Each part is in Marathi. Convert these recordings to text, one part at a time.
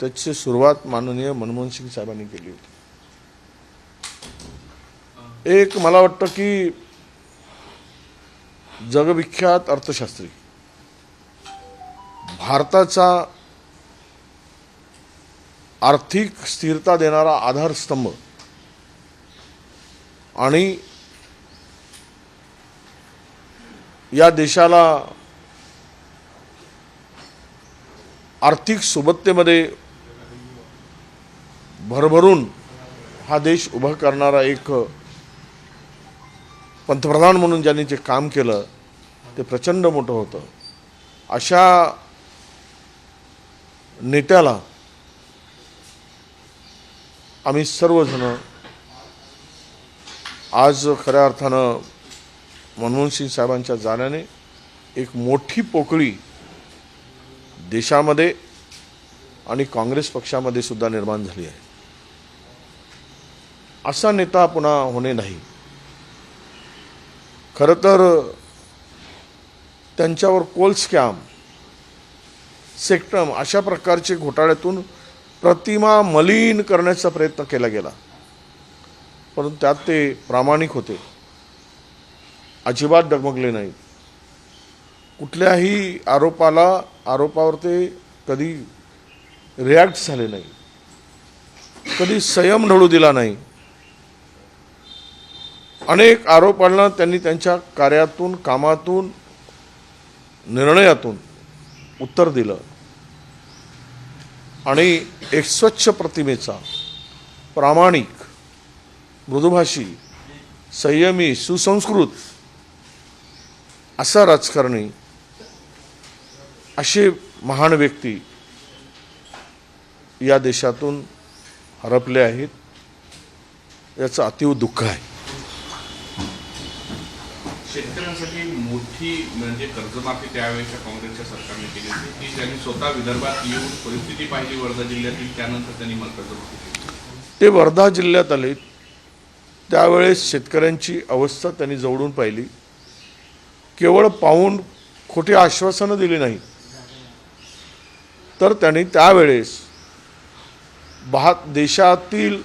त्याची सुरुवात माननीय मनमोहन सिंग साहेबांनी केली होती. एक मला वाटतं की जगविख्यात अर्थशास्त्री, भारताचा आर्थिक स्थिरता देणारा आधारस्तंभ आणि या देशाला आर्थिक सुबत्तेमध्ये भरभरून हा देश उभा करणारा एक पंतप्रधान म्हणून ज्यांनी जे काम केलं ते प्रचंड मोठं होतं. अशा नेत्याला आम्ही सर्वजण आज खऱ्या अर्थानं मनमोहन सिंग साहेबांच्या जाण्याने एक मोठी पोकळी देशामध्ये आणि काँग्रेस पक्षामध्ये सुद्धा निर्माण झाली आहे. असा नेता पुन्हा होणे नाही. खरं तर त्यांच्यावर कोल स्कॅम, सेक्टम अशा प्रकारचे घोटाळ्यातून प्रतिमा मलिन करण्याचा प्रयत्न केला गेला, परंतु त्यात ते प्रामाणिक होते, अजिबात डगमगले नाही. कुठल्याही आरोपावर ते कधी रिॲक्ट झाले नाही, कधी संयम ढळू दिला नाही. अनेक आरोपांना त्यांनी त्यांच्या कार्यातून, कामातून, निर्णयातून उत्तर दिलं आणि एक स्वच्छ प्रतिमेचा, प्रामाणिक, मृदुभाषी, संयमी, सुसंस्कृत असा राजकारणी, असे महान व्यक्ती या देशातून हरपले आहेत. याचं अतीव दुःख आहे. शेतकऱ्यांसाठी मोठी म्हणजे कर्जमाफी त्यावेळेच्या काँग्रेसच्या सरकारने केली होती, की त्यांनी स्वतः विदर्भात येऊन परिस्थिती पाहिली वर्धा जिल्ह्यातील, त्यानंतर त्यांनी कर्जमाफी केली. ते वर्धा जिल्ह्यात आले त्यावेळेस शेतकऱ्यांची अवस्था त्यांनी जवळून पाहिली. केवळ पाहून खोटी आश्वासनं दिली नाही, तर त्यांनी त्यावेळेस देशातील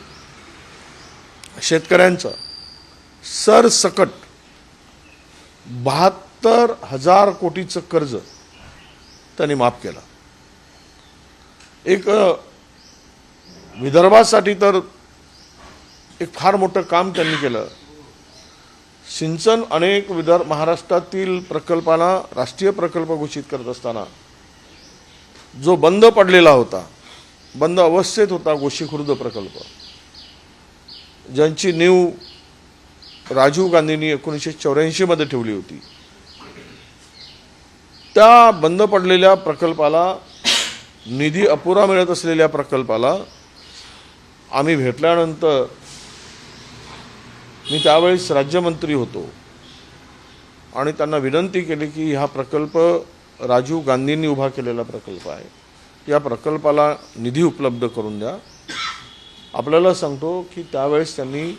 शेतकऱ्यांचं सरसकट 72,000 कोटीचं कर्ज त्यांनी माफ केलं. एक विदर्भासाठी तर एक फार मोठं काम त्यांनी केलं. सिंचन अनेक महाराष्ट्रातील प्रकल्पांना राष्ट्रीय प्रकल्प घोषित करत असताना जो बंद पडलेला होता, बंद अवस्थेत होता गोशी खुर्द प्रकल्प, ज्यांची नीव राजीव गांधींनी 1984 मध्ये ठेवली होती, त्या बंद पडलेल्या प्रकल्पाला, निधी अपुरा मिळत असलेल्या प्रकल्पाला आम्ही भेटल्यानंतर, मी त्यावेळेस राज्यमंत्री होतो आणि त्यांना विनंती केली की हा प्रकल्प राजीव गांधींनी उभा केलेला प्रकल्प आहे, या प्रकल्पाला निधी उपलब्ध करून द्या. आपल्याला सांगतो की त्यावेळेस त्यांनी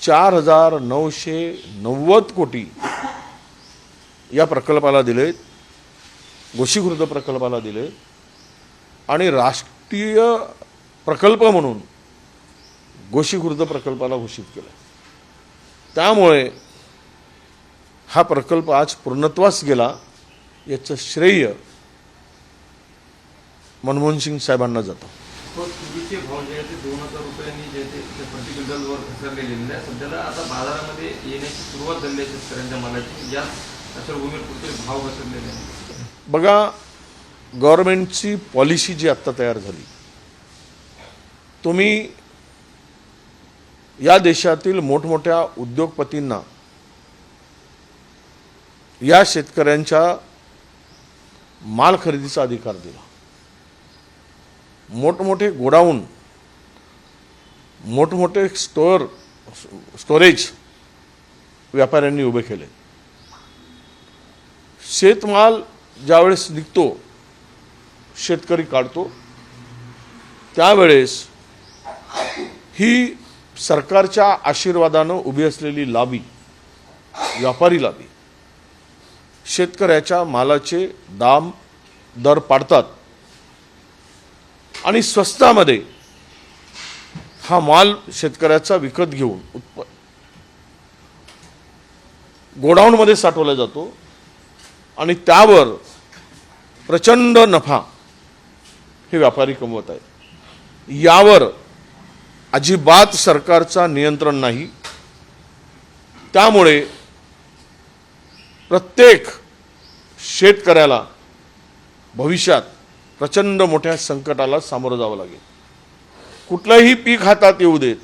4,990 कोटी या प्रकल्पाला दिले, गोशी खुर्द प्रकल्पाला दिले आणि राष्ट्रीय प्रकल्प म्हणून गोशी खुर्द प्रकल्पाला घोषित केलं. त्यामुळे हा प्रकल्प आज पूर्णत्वास गेला. याचं श्रेय मनमोहन सिंग साहेबांना जातं. तुरीचे भाव जे आहे ते 2,000 रुपयांनी जे ते प्रति क्विंटलवर घसरलेले आहे. सध्याला आता बाजारामध्ये येण्याची सुरुवात झाली आहे शेतकऱ्यांच्या मालाची. या पार्श्वभूमीवर कुठे भाव घसरलेले आहेत? बघा, गव्हर्नमेंटची पॉलिसी जी आत्ता तयार झाली, तुम्ही या देशातील मोठमोठ्या उद्योगपतींना या शेतकऱ्यांच्या माल खरेदीचा अधिकार दिला. मोठमोठे गोडाऊन, मोठमोठे स्टोरेज व्यापाऱ्यांनी उभे केले. शेतमाल ज्यावेळेस निघतो, शेतकरी काढतो, त्यावेळेस ही सरकारच्या आशीर्वादानं उभी असलेली लाबी, व्यापारी लाबी, शेतकऱ्याच्या मालाचे दर पाडतात आणि स्वस्तामध्ये हा माल शेतकऱ्याचा विकत घेऊन गोडाऊनमध्ये साठवला जातो आणि त्यावर प्रचंड नफा हे व्यापारी कमवत आहेत. यावर अजिबात सरकारचा नियंत्रण नाही. त्यामुळे प्रत्येक शेतकऱ्याला भविष्यात प्रचंड मोठ्या संकटाला सामोरं जावं लागेल. कुठलंही पीक हातात येऊ देत,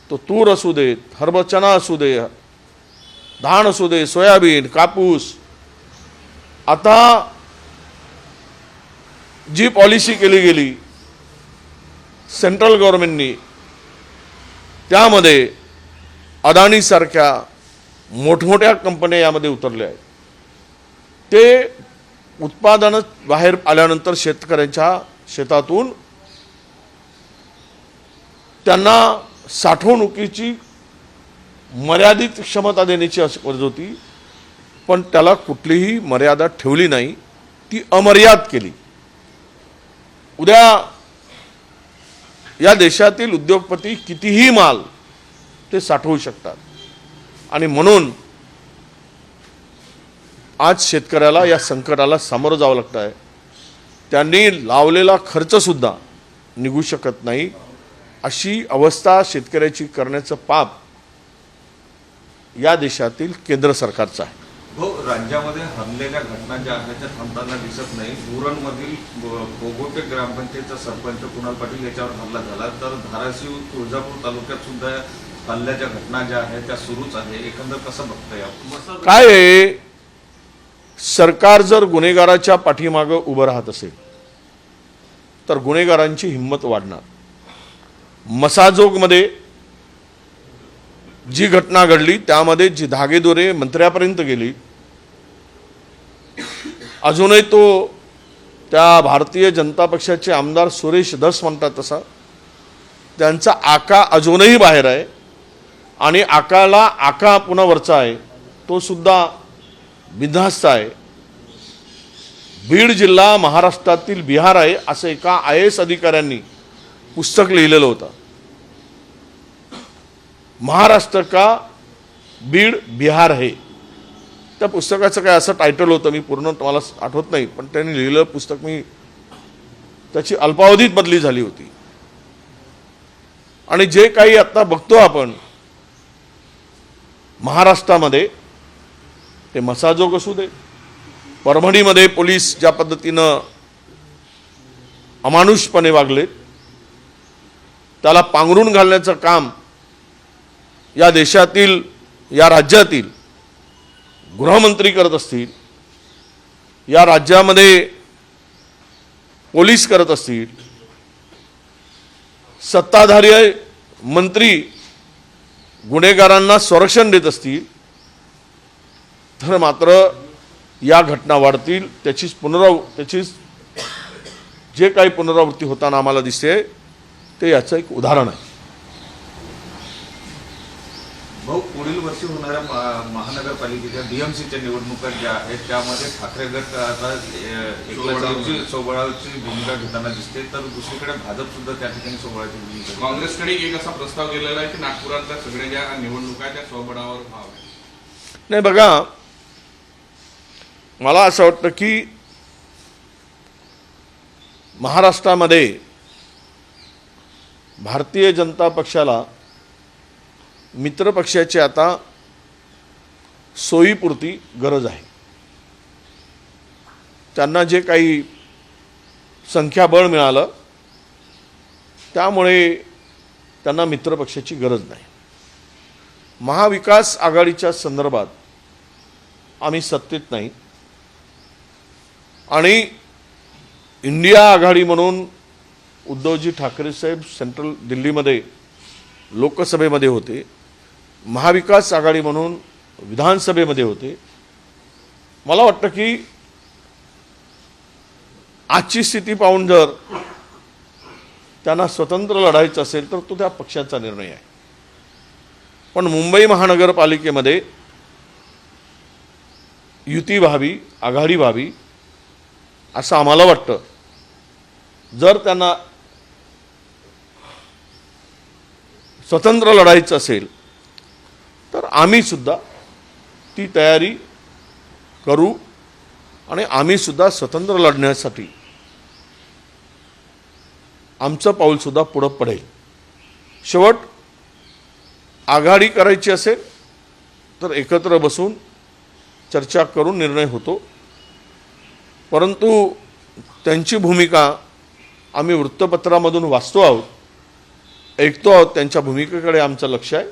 तो तूर असू देत, हरभरा चणा असू दे, धान असू दे, सोयाबीन, कापूस, आता जी पॉलिसी केली गेली सेंट्रल गव्हर्नमेंटनी, त्यामध्ये अदानीसारख्या मोठमोठ्या कंपन्या यामध्ये उतरल्या आहेत. ते उत्पादन बाहेर आल्यानंतर शेतकऱ्यांच्या शेतातून त्यांना साठवणुकीची मर्यादित क्षमता देण्याची गरज होती, पण त्याला कुठलीही मर्यादा ठेवली नाही, ती अमर्याद केली. उद्या या देशातील उद्योगपती कितीही माल ते साठवू शकतात आणि म्हणून आज शेतकऱ्याला या संकटाला सामोरं जावं लागतं आहे. त्यांनी लावलेला खर्चसुद्धा निघू शकत नाही, अशी अवस्था शेतकऱ्याची करण्याचं पाप या देशातील केंद्र सरकारचं आहे. हो, राज्यामध्ये हरलेल्या घटना ज्या आहेत त्या थांबताना दिसत नाही. उरणमधील बोगोटे ग्रामपंचायतचा सरपंच कुणाल पाटील याच्यावर हल्ला झाला, तर धाराशिव तुळजापूर तालुक्यात सुद्धा हल्ल्याच्या घटना ज्या आहेत त्या सुरूच आहे. एकंदर कसं बघताय आपण? काय आहे, सरकार जर गुन्हेगाराच्या पाठीमागं उभं राहत असेल तर गुन्हेगारांची हिंमत वाढणार. मसाजोगमध्ये जी घटना घडली त्यामध्ये जी धागेदोरे मंत्र्यापर्यंत गेली, अजूनही तो त्या भारतीय जनता पक्षाचे आमदार सुरेश धस म्हणतात तसा त्यांचा आका अजूनही बाहेर आहे आणि आका पुन्हा वरचा आहे, तो सुद्धा बिनधास्त आहे. बीड जिल्हा महाराष्ट्रातील बिहार आहे असं एका IAS अधिकाऱ्यांनी पुस्तक लिहिलेलं होतं. महाराष्ट्र का बीड बिहार है. त्या पुस्तकाचं काय असं टायटल होतं, मी पूर्ण तुम्हाला आठवत नाही, पण त्यांनी लिहिलेलं पुस्तक, मी त्याची अल्पावधीत बदली झाली होती. आणि जे काही आता बघतो आपण महाराष्ट्रामध्ये, ते मसाजोग असू दे, परभणीमध्ये पोलीस ज्या पद्धतीनं अमानुषपणे वागले, त्याला पांघरून घालण्याचं काम या देशातील, या राज्यातील गृहमंत्री करत असतील, या राज्यामध्ये पोलीस करत असतील, सत्ताधारी मंत्री गुन्हेगारांना संरक्षण देत असतील, तर मात्र या घटना वाढतील. त्याचीच जे काही पुनरावृत्ती होताना आम्हाला दिसते ते याचं एक उदाहरण आहे. भाऊ, पुढील वर्षी होणाऱ्या महानगरपालिकेच्या DMCच्या निवडणुका ज्या आहेत त्यामध्ये ठाकरे गट आता सोबळाची भूमिका घेताना दिसते, तर दुसरीकडे भाजप सुद्धा त्या ठिकाणी सोबळाची भूमिका. काँग्रेसकडे एक असा प्रस्ताव गेलेला आहे की नागपुरातल्या सगळ्या ज्या निवडणुका त्या स्वबळावर व्हाव्या. नाही, बघा, मला असं वाटतं की महाराष्ट्रामध्ये भारतीय जनता पक्षाला मित्रपक्षाची आता सोयीपुरती गरज आहे. त्यांना जे काही संख्याबळ मिळालं त्यामुळे त्यांना मित्रपक्षाची गरज नाही. महाविकास आघाडीच्या संदर्भात आम्ही सत्तेत नाही आणि इंडिया आघाडी म्हणून उद्धवजी ठाकरे साहेब सेंट्रल दिल्लीमध्ये लोकसभेमध्ये होते, महाविकास आघाडी म्हणून विधानसभेमध्ये होते. मला वाटतं की आजची स्थिती पाहून जर त्यांना स्वतंत्र लढायचं असेल तर तो त्या पक्षाचा निर्णय आहे. पण मुंबई महानगरपालिकेमध्ये युती व्हावी, आघाडी व्हावी असं आम्हाला वाटतं. जर त्यांना स्वतंत्र लढायचं असेल तर आम्ही सुद्धा ती तयारी करू आणि आम्ही सुद्धा स्वतंत्र लढण्यासाठी आमचं पाऊल सुद्धा पुढं पडेल. शेवट आघाडी करायची असेल तर एकत्र बसून चर्चा करून निर्णय होतो, परंतु त्यांची भूमिका आम्ही वृत्तपत्रामधून वाचतो आहोत, ऐकतो आहोत. त्यांच्या भूमिकेकडे आमचं लक्ष आहे.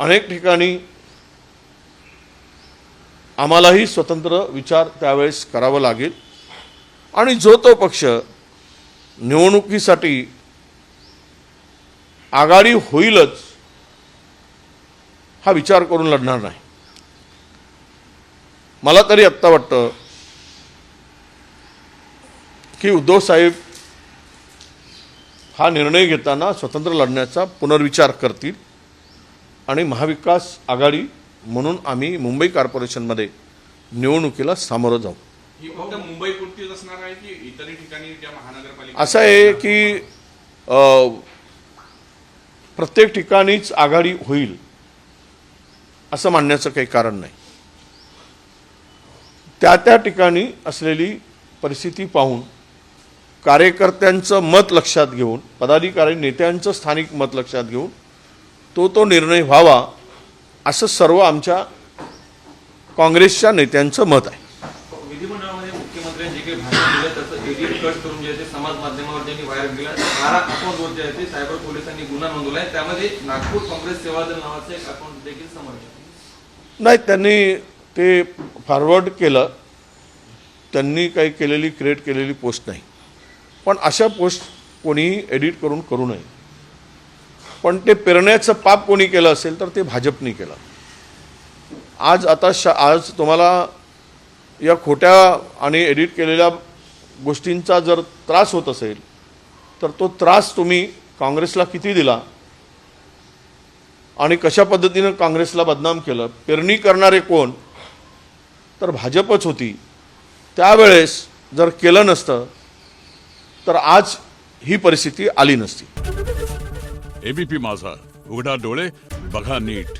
अनेक ठिकाणी आम्हालाही स्वतंत्र विचार त्यावेळेस करावा लागेल आणि जो तो पक्ष निवडणुकीसाठी आघाडी होईलच हा विचार करून लढणार नाही. मला तरी आत्ता वाटतं की उद्धव साहेब हा निर्णय घेताना स्वतंत्र लढण्याचा पुनर्विचार करतील आणि महाविकास आघाडी म्हणून आम्ही मुंबई कॉर्पोरेशनमध्ये निवडणुकीला सामोरं जाऊ. ही फक्त मुंबई पुरतीच असणार आहे की इतरही ठिकाणी ज्या महानगरपालिका असं आहे की प्रत्येक ठिकाणीच आघाडी होईल असं मानण्याचं काही कारण नाही. त्या त्या ठिकाणी असलेली परिस्थिती पाहून कार्यकर्त्यांचं मत लक्षात घेऊन, पदाधिकारी नेत्यांचं स्थानिक मत लक्षात घेऊन तो निर्णय व्हावा असं सर्व आमच्या काँग्रेसच्या नेत्यांचं मत आहे. विधिमंडळामध्ये मुख्यमंत्र्यांनी जे काही भाषण दिलं त्याचं एडिट कट करून जे आहे ते समाज माध्यमावर ज्यांनी व्हायरल केलं, 12 अकाउंटवर जे आहे ते सायबर पोलिसांनी गुन्हा नोंदवला आहे. त्यामध्ये नागपूर काँग्रेस सेवादल नावाचं एक अकाउंट देखील समावेश आहे. नाही, त्यांनी ते फॉरवर्ड केलं, त्यांनी काही केलेली क्रिएट केलेली पोस्ट नाही. पण अशा पोस्ट कोणीही एडिट करून करू नये. पण ते पेरण्याचं पाप कोणी केलं असेल तर ते भाजपने केलं. आज तुम्हाला या खोट्या आणि एडिट केलेल्या गोष्टींचा जर त्रास होत असेल तर तो त्रास तुम्ही काँग्रेसला किती दिला आणि कशा पद्धतीनं काँग्रेसला बदनाम केलं. पेरणी करणारे कोण तर भाजपच होती. त्यावेळेस जर केलं नसतं तर आज ही परिस्थिती आली नसती. एबीपी माझा, उघडा डोळे बघा नीट.